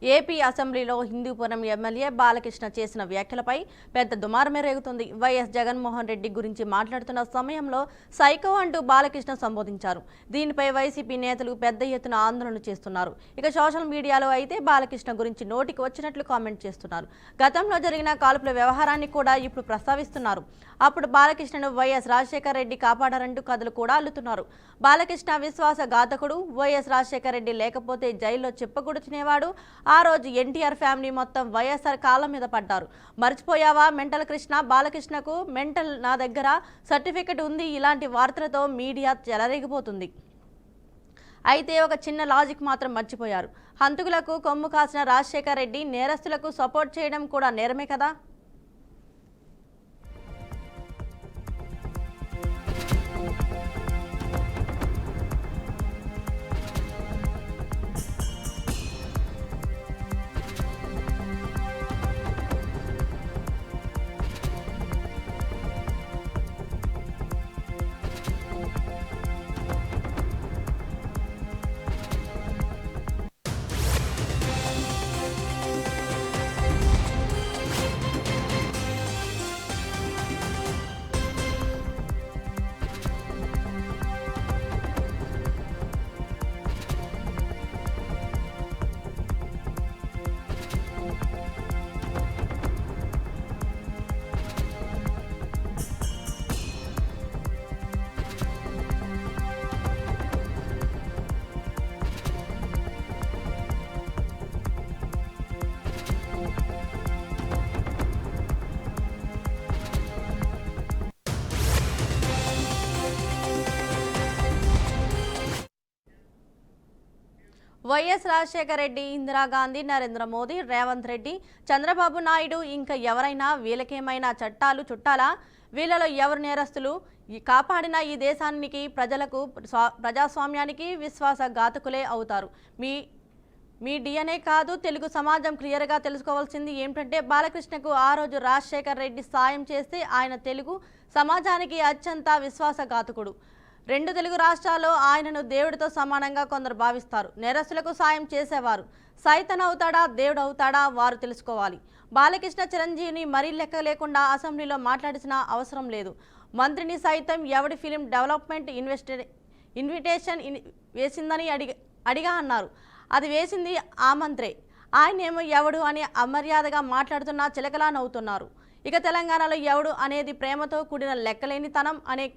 AP అసెంబ్లీలో Hindupuram MLA Balakrishna చేసిన వ్యాఖ్యలపై పెద్ద దుమారమే రేగుతుంది. వైఎస్ జగన్మోహన్ రెడ్డి గురించి మాట్లాడుతున్న సమయంలో సైకో అంటూ బాలకృష్ణ సంబోధించారు. దీనిపై వైసీపీ నేతలు పెద్ద ఎత్తున ఆందోళన చేస్తున్నారు. ఇక సోషల్ మీడియాలో అయితే బాలకృష్ణ గురించి నోటికి వచ్చినట్లు కామెంట్ చేస్తున్నారు. గతంలో జరిగిన కాల్పుల వ్యవహారాన్ని కూడా ఇప్పుడు ప్రస్తావిస్తున్నారు. అప్పుడు బాలకృష్ణను వైఎస్ రాజశేఖర రెడ్డి కాపాడారంటూ కథలు కూడా అల్లుతున్నారు. బాలకృష్ణ విశ్వాసఘాతకుడు, వైఎస్ రాజశేఖర రెడ్డి లేకపోతే జైల్లో చెప్పకూడచినేవాడు. ఆ రోజు ఎన్టీఆర్ ఫ్యామిలీ మొత్తం వైఎస్ఆర్ కాళ్ళ మీద పడ్డారు. మర్చిపోయావా మెంటల్ కృష్ణ? బాలకృష్ణకు మెంటల్ నా దగ్గర సర్టిఫికెట్ ఉంది. ఇలాంటి వార్తలతో మీడియా చెలరేగిపోతుంది. అయితే ఒక చిన్న లాజిక్ మాత్రం మర్చిపోయారు. హంతకులకు కొమ్ము కాసిన రాజశేఖర రెడ్డి నేరస్తులకు సపోర్ట్ చేయడం కూడా నేరమే కదా. వైఎస్ రాజశేఖర రెడ్డి, ఇందిరాగాంధీ, నరేంద్ర మోదీ, రేవంత్ రెడ్డి, చంద్రబాబు నాయుడు ఇంకా ఎవరైనా వీళ్ళకేమైనా చట్టాలు చుట్టాలా? వీళ్ళలో ఎవరు నేరస్తులు? కాపాడిన ఈ దేశానికి, ప్రజలకు, ప్రజాస్వామ్యానికి విశ్వాసఘాతకులే అవుతారు. మీ డిఎన్ఏ కాదు, తెలుగు సమాజం క్లియర్గా తెలుసుకోవాల్సింది ఏమిటంటే బాలకృష్ణకు ఆ రోజు రాజశేఖర రెడ్డి సాయం చేస్తే ఆయన తెలుగు సమాజానికి అత్యంత విశ్వాసఘాతకుడు. 2 తెలుగు రాష్ట్రాల్లో ఆయనను దేవుడితో సమానంగా కొందరు భావిస్తారు. నేరస్తులకు సాయం చేసేవారు సైతన్ అవుతాడా, దేవుడు అవుతాడా వారు తెలుసుకోవాలి. బాలకృష్ణ చిరంజీవిని మరీ లెక్క లేకుండా అసెంబ్లీలో మాట్లాడాల్సిన అవసరం లేదు. మంత్రిని సైతం ఎవడి ఫిలిం డెవలప్మెంట్ ఇన్విటేషన్ వేసిందని అడిగా అన్నారు. అది వేసింది ఆ మంత్రే. ఆయనేమో ఎవడు అని అమర్యాదగా మాట్లాడుతున్నా చిలకలా నవ్వుతున్నారు. ఇక తెలంగాణలో ఎవడు అనేది ప్రేమతో కూడిన లెక్కలేనితనం అనే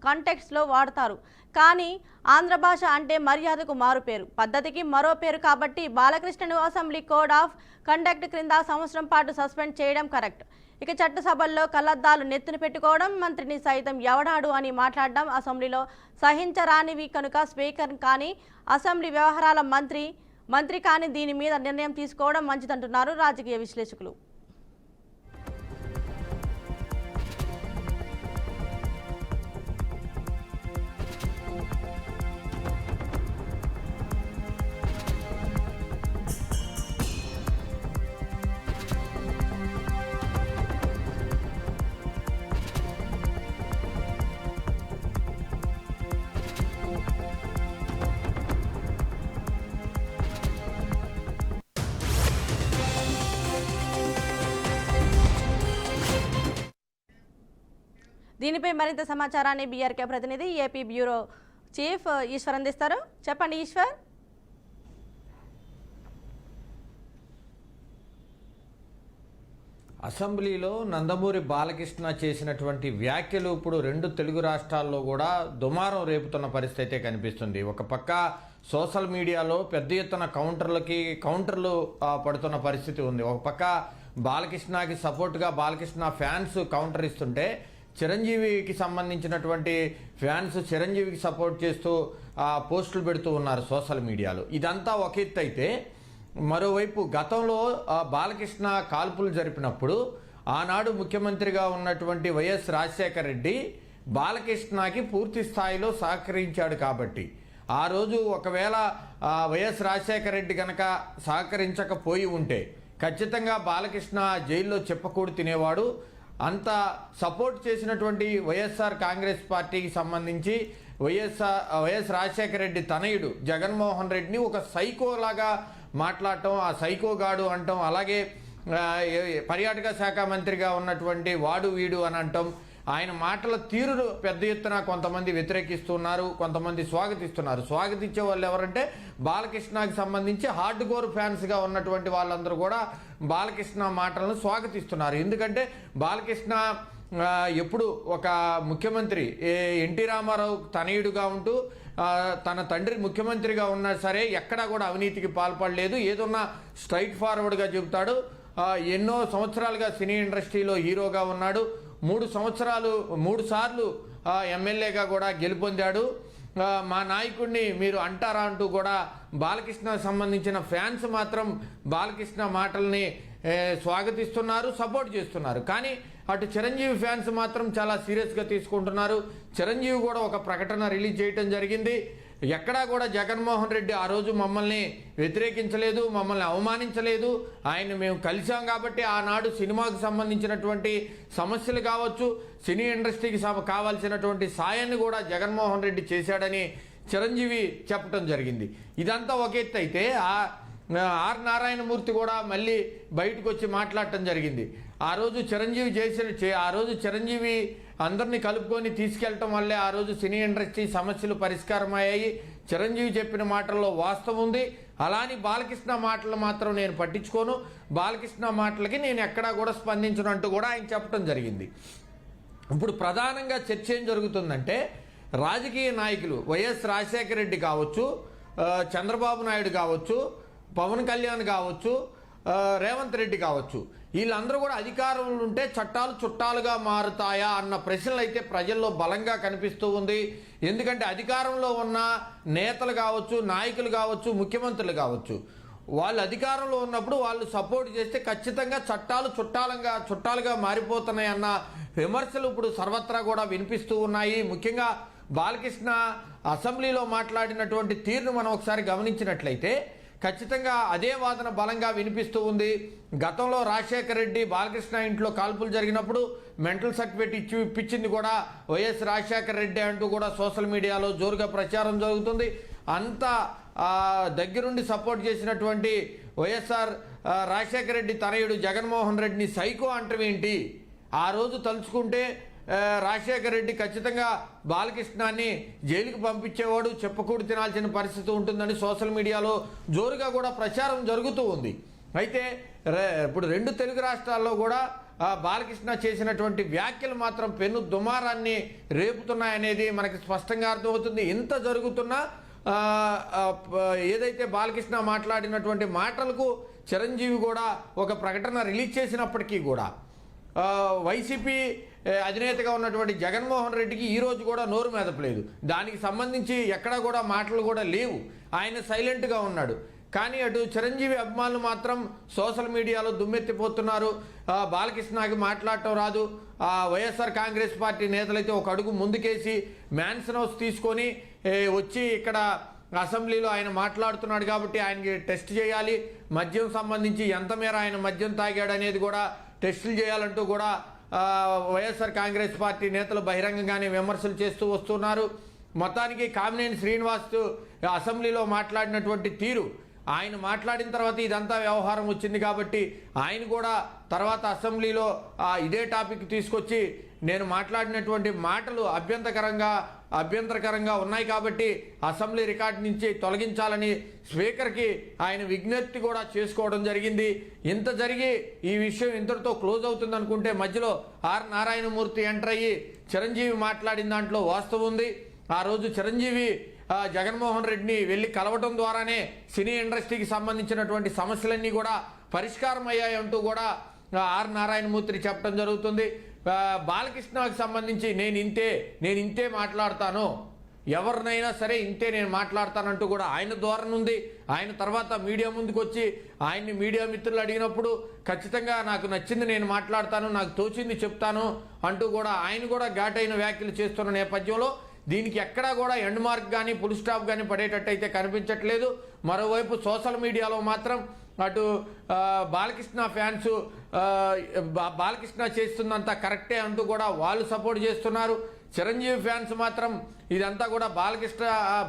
కాంటెక్స్ట్లో వాడతారు. కానీ ఆంధ్ర భాష అంటే మర్యాదకు మారు పేరు, పద్ధతికి మరో పేరు. కాబట్టి బాలకృష్ణను అసెంబ్లీ కోడ్ ఆఫ్ కండక్ట్ క్రింద సంవత్సరం పాటు సస్పెండ్ చేయడం కరెక్ట్. ఇక చట్టసభల్లో కళ్లద్దాలు నెత్తిన పెట్టుకోవడం, మంత్రిని సైతం ఎవడాడు అని మాట్లాడడం అసెంబ్లీలో సహించరానివి కనుక స్పీకర్ కానీ అసెంబ్లీ వ్యవహారాల మంత్రి కానీ దీని మీద నిర్ణయం తీసుకోవడం మంచిదంటున్నారు రాజకీయ విశ్లేషకులు. దీనిపై మరింత సమాచారాన్ని బీఆర్కే ప్రతినిధి, ఏపీ బ్యూరో చీఫ్ ఈశ్వర్ అందిస్తారు. చెప్పండి ఈశ్వర్. అసెంబ్లీలో నందమూరి బాలకృష్ణ చేసినటువంటి వ్యాఖ్యలు ఇప్పుడు 2 తెలుగు రాష్ట్రాల్లో కూడా దుమారం రేపుతున్న పరిస్థితి అయితే కనిపిస్తుంది. ఒక పక్క సోషల్ మీడియాలో పెద్ద ఎత్తున కౌంటర్లు పడుతున్న పరిస్థితి ఉంది. ఒక పక్క బాలకృష్ణకి సపోర్ట్గా బాలకృష్ణ ఫ్యాన్స్ కౌంటర్ ఇస్తుంటే, చిరంజీవికి సంబంధించినటువంటి ఫ్యాన్స్ చిరంజీవికి సపోర్ట్ చేస్తూ పోస్టులు పెడుతూ ఉన్నారు సోషల్ మీడియాలో. ఇదంతా ఒక ఎత్తు అయితే, మరోవైపు గతంలో బాలకృష్ణ కాల్పులు జరిపినప్పుడు ఆనాడు ముఖ్యమంత్రిగా ఉన్నటువంటి వైఎస్ రాజశేఖర రెడ్డి బాలకృష్ణకి పూర్తి స్థాయిలో సహకరించాడు. కాబట్టి ఆ రోజు ఒకవేళ వైఎస్ రాజశేఖర రెడ్డి కనుక సహకరించకపోయి ఉంటే ఖచ్చితంగా బాలకృష్ణ జైల్లో చెప్పకూడు తినేవాడు. అంత సపోర్ట్ చేసినటువంటి వైఎస్ఆర్ కాంగ్రెస్ పార్టీకి సంబంధించి వైఎస్ రాజశేఖర రెడ్డి తనయుడు జగన్మోహన్ రెడ్డిని ఒక సైకోలాగా మాట్లాడటం, ఆ సైకోగాడు అంటాం, అలాగే పర్యాటక శాఖ మంత్రిగా ఉన్నటువంటి వాడు వీడు అని అంటాం. ఆయన మాటల తీరును పెద్ద ఎత్తున కొంతమంది వ్యతిరేకిస్తున్నారు, కొంతమంది స్వాగతిస్తున్నారు. స్వాగతించే వాళ్ళు ఎవరంటే బాలకృష్ణకి సంబంధించి హార్డ్ కోర్ ఫ్యాన్స్గా ఉన్నటువంటి వాళ్ళందరూ కూడా బాలకృష్ణ మాటలను స్వాగతిస్తున్నారు. ఎందుకంటే బాలకృష్ణ ఎప్పుడు ఒక ముఖ్యమంత్రి ఎన్టీ రామారావు తనయుడుగా ఉంటూ తన తండ్రి ముఖ్యమంత్రిగా ఉన్నా సరే ఎక్కడా కూడా అవినీతికి పాల్పడలేదు. ఏదన్నా స్ట్రైట్ ఫార్వర్డ్గా చెబుతాడు. ఎన్నో సంవత్సరాలుగా సినీ ఇండస్ట్రీలో హీరోగా ఉన్నాడు. 3 సార్లు ఎమ్మెల్యేగా కూడా గెలుపొందాడు. మా నాయకుడిని మీరు అంటారా అంటూ కూడా బాలకృష్ణకు సంబంధించిన ఫ్యాన్స్ మాత్రం బాలకృష్ణ మాటల్ని స్వాగతిస్తున్నారు, సపోర్ట్ చేస్తున్నారు. కానీ అటు చిరంజీవి ఫ్యాన్స్ మాత్రం చాలా సీరియస్గా తీసుకుంటున్నారు. చిరంజీవి కూడా ఒక ప్రకటన రిలీజ్ చేయడం జరిగింది. ఎక్కడా కూడా జగన్మోహన్ రెడ్డి ఆ రోజు మమ్మల్ని వ్యతిరేకించలేదు, మమ్మల్ని అవమానించలేదు. ఆయన మేము కలిసాం కాబట్టి ఆనాడు సినిమాకు సంబంధించినటువంటి సమస్యలు కావచ్చు, సినీ ఇండస్ట్రీకి కావాల్సినటువంటి సాయాన్ని కూడా జగన్మోహన్ రెడ్డి చేశాడని చిరంజీవి చెప్పడం జరిగింది. ఇదంతా ఒక ఎత్తు అయితే ఆర్ నారాయణమూర్తి కూడా మళ్ళీ బయటకు వచ్చి మాట్లాడటం జరిగింది. ఆ రోజు చిరంజీవి అందరినీ కలుపుకొని తీసుకెళ్లటం వల్లే ఆ రోజు సినీ ఇండస్ట్రీ సమస్యలు పరిష్కారం అయ్యాయి. చిరంజీవి చెప్పిన మాటల్లో వాస్తవం ఉంది. అలాని బాలకృష్ణ మాటలు మాత్రం నేను పట్టించుకోను, బాలకృష్ణ మాటలకి నేను ఎక్కడా కూడా స్పందించనంటూ కూడా ఆయన చెప్పడం జరిగింది. ఇప్పుడు ప్రధానంగా చర్చ ఏం జరుగుతుందంటే రాజకీయ నాయకులు వైఎస్ రాజశేఖర రెడ్డి కావచ్చు, చంద్రబాబు నాయుడు కావచ్చు, పవన్ కళ్యాణ్ కావచ్చు, రేవంత్ రెడ్డి కావచ్చు, వీళ్ళందరూ కూడా అధికారంలో ఉంటే చట్టాలు చుట్టాలుగా మారుతాయా అన్న ప్రశ్నలు అయితే ప్రజల్లో బలంగా కనిపిస్తూ ఉంది. ఎందుకంటే అధికారంలో ఉన్న నేతలు కావచ్చు, నాయకులు కావచ్చు, ముఖ్యమంత్రులు కావచ్చు, వాళ్ళు అధికారంలో ఉన్నప్పుడు వాళ్ళు సపోర్ట్ చేస్తే ఖచ్చితంగా చట్టాలు చుట్టాలుగా మారిపోతున్నాయన్న విమర్శలు ఇప్పుడు సర్వత్రా కూడా వినిపిస్తూ ఉన్నాయి. ముఖ్యంగా బాలకృష్ణ అసెంబ్లీలో మాట్లాడినటువంటి తీరును మనం ఒకసారి గమనించినట్లయితే ఖచ్చితంగా అదే వాదన బలంగా వినిపిస్తూ ఉంది. గతంలో రాజశేఖర రెడ్డి బాలకృష్ణ ఇంట్లో కాల్పులు జరిగినప్పుడు మెంటల్ సర్టిఫికేట్ ఇప్పించింది కూడా వైఎస్ రాజశేఖర రెడ్డి అంటూ కూడా సోషల్ మీడియాలో జోరుగా ప్రచారం జరుగుతుంది. అంత దగ్గరుండి సపోర్ట్ చేసినటువంటి వైఎస్ఆర్ రాజశేఖర రెడ్డి తనయుడు జగన్మోహన్ రెడ్డిని సైకో అంటమేంటి? ఆ రోజు తలుచుకుంటే రాజశేఖర రెడ్డి ఖచ్చితంగా బాలకృష్ణాన్ని జైలుకి పంపించేవాడు, చెప్పకూడు తినాల్సిన పరిస్థితి ఉంటుందని సోషల్ మీడియాలో జోరుగా కూడా ప్రచారం జరుగుతూ ఉంది. అయితే ఇప్పుడు 2 తెలుగు రాష్ట్రాల్లో కూడా బాలకృష్ణ చేసినటువంటి వ్యాఖ్యలు మాత్రం పెను దుమారాన్ని రేపుతున్నాయనేది మనకి స్పష్టంగా అర్థమవుతుంది. ఇంత జరుగుతున్నా ఏదైతే బాలకృష్ణ మాట్లాడినటువంటి మాటలకు చిరంజీవి కూడా ఒక ప్రకటన రిలీజ్ చేసినప్పటికీ కూడా వైసీపీ అధినేతగా ఉన్నటువంటి జగన్మోహన్ రెడ్డికి ఈరోజు కూడా నోరు మెదపలేదు. దానికి సంబంధించి ఎక్కడా కూడా మాటలు కూడా లేవు. ఆయన సైలెంట్గా ఉన్నాడు. కానీ అటు చిరంజీవి అభిమానులు మాత్రం సోషల్ మీడియాలో దుమ్మెత్తిపోతున్నారు. బాలకృష్ణకి మాట్లాడటం రాదు. వైఎస్ఆర్ కాంగ్రెస్ పార్టీ నేతలైతే ఒక అడుగు ముందుకేసి మ్యాన్షన్ హౌస్ తీసుకొని వచ్చి ఇక్కడ అసెంబ్లీలో ఆయన మాట్లాడుతున్నాడు కాబట్టి ఆయనకి టెస్ట్ చేయాలి, మద్యం సంబంధించి ఎంత మేర ఆయన మద్యం తాగాడు అనేది కూడా టెస్టులు చేయాలంటూ కూడా వైఎస్ఆర్ కాంగ్రెస్ పార్టీ నేతలు బహిరంగంగానే విమర్శలు చేస్తూ వస్తున్నారు. మొత్తానికి కామినేని శ్రీనివాస్ అసెంబ్లీలో మాట్లాడినటువంటి తీరు, ఆయన మాట్లాడిన తర్వాత ఇదంతా వ్యవహారం వచ్చింది కాబట్టి ఆయన కూడా తర్వాత అసెంబ్లీలో ఇదే టాపిక్ తీసుకొచ్చి నేను మాట్లాడినటువంటి మాటలు అభ్యంతరకరంగా ఉన్నాయి కాబట్టి అసెంబ్లీ రికార్డు నుంచి తొలగించాలని స్పీకర్కి ఆయన విజ్ఞప్తి కూడా చేసుకోవడం జరిగింది. ఇంత జరిగి ఈ విషయం ఇంతటితో క్లోజ్ అవుతుంది అనుకుంటే మధ్యలో ఆర్ నారాయణమూర్తి ఎంటర్ అయ్యి చిరంజీవి మాట్లాడిన దాంట్లో వాస్తవం ఉంది. ఆ రోజు చిరంజీవి జగన్మోహన్ రెడ్డిని వెళ్ళి కలవటం ద్వారానే సినీ ఇండస్ట్రీకి సంబంధించినటువంటి సమస్యలన్నీ కూడా పరిష్కారం అయ్యాయి అంటూ కూడా ఆర్ నారాయణమూర్తి చెప్పడం జరుగుతుంది. బాలకృష్ణకి సంబంధించి నేను ఇంతే మాట్లాడతాను, ఎవరినైనా సరే ఇంతే నేను మాట్లాడతానంటూ కూడా ఆయన ధోరణి ఉంది. ఆయన తర్వాత మీడియా ముందుకు వచ్చి ఆయన్ని మీడియా మిత్రులు అడిగినప్పుడు ఖచ్చితంగా నాకు నచ్చింది నేను మాట్లాడతాను, నాకు తోచింది చెప్తాను అంటూ కూడా ఆయన కూడా ఘాటైన వ్యాఖ్యలు చేస్తున్న నేపథ్యంలో దీనికి ఎక్కడా కూడా ఎండ్ మార్క్ కానీ ఫుల్ స్టాప్ కానీ పడేటట్టయితే కనిపించట్లేదు. మరోవైపు సోషల్ మీడియాలో మాత్రం అటు బాలకృష్ణ ఫ్యాన్స్ బాలకృష్ణ చేస్తుందంతా కరెక్టే అంటూ కూడా వాళ్ళు సపోర్ట్ చేస్తున్నారు. చిరంజీవి ఫ్యాన్స్ మాత్రం ఇదంతా కూడా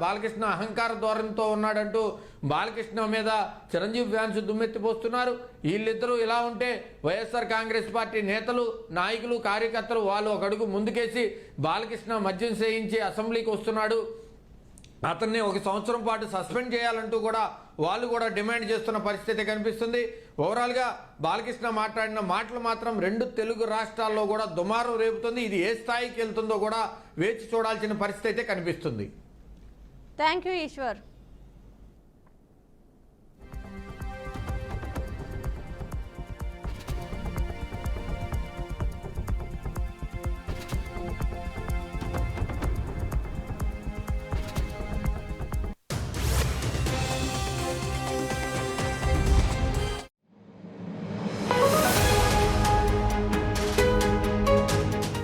బాలకృష్ణ అహంకార ధోరణితో ఉన్నాడంటూ బాలకృష్ణ మీద చిరంజీవి ఫ్యాన్స్ దుమ్మెత్తిపోస్తున్నారు. వీళ్ళిద్దరూ ఇలా ఉంటే వైఎస్ఆర్ కాంగ్రెస్ పార్టీ నేతలు, నాయకులు, కార్యకర్తలు వాళ్ళు ఒక అడుగు ముందుకేసి బాలకృష్ణ మద్యం సేయించి అసెంబ్లీకి వస్తున్నాడు, అతన్ని 1 సంవత్సరం పాటు సస్పెండ్ చేయాలంటూ కూడా వాళ్ళు కూడా డిమాండ్ చేస్తున్న పరిస్థితి కనిపిస్తుంది. ఓవరాల్గా బాలకృష్ణ మాట్లాడిన మాటలు మాత్రం 2 తెలుగు రాష్ట్రాల్లో కూడా దుమారం రేపుతుంది. ఇది ఏ స్థాయికి వెళ్తుందో కూడా వేచి చూడాల్సిన పరిస్థితి అయితే కనిపిస్తుంది. Thank you Eshwar.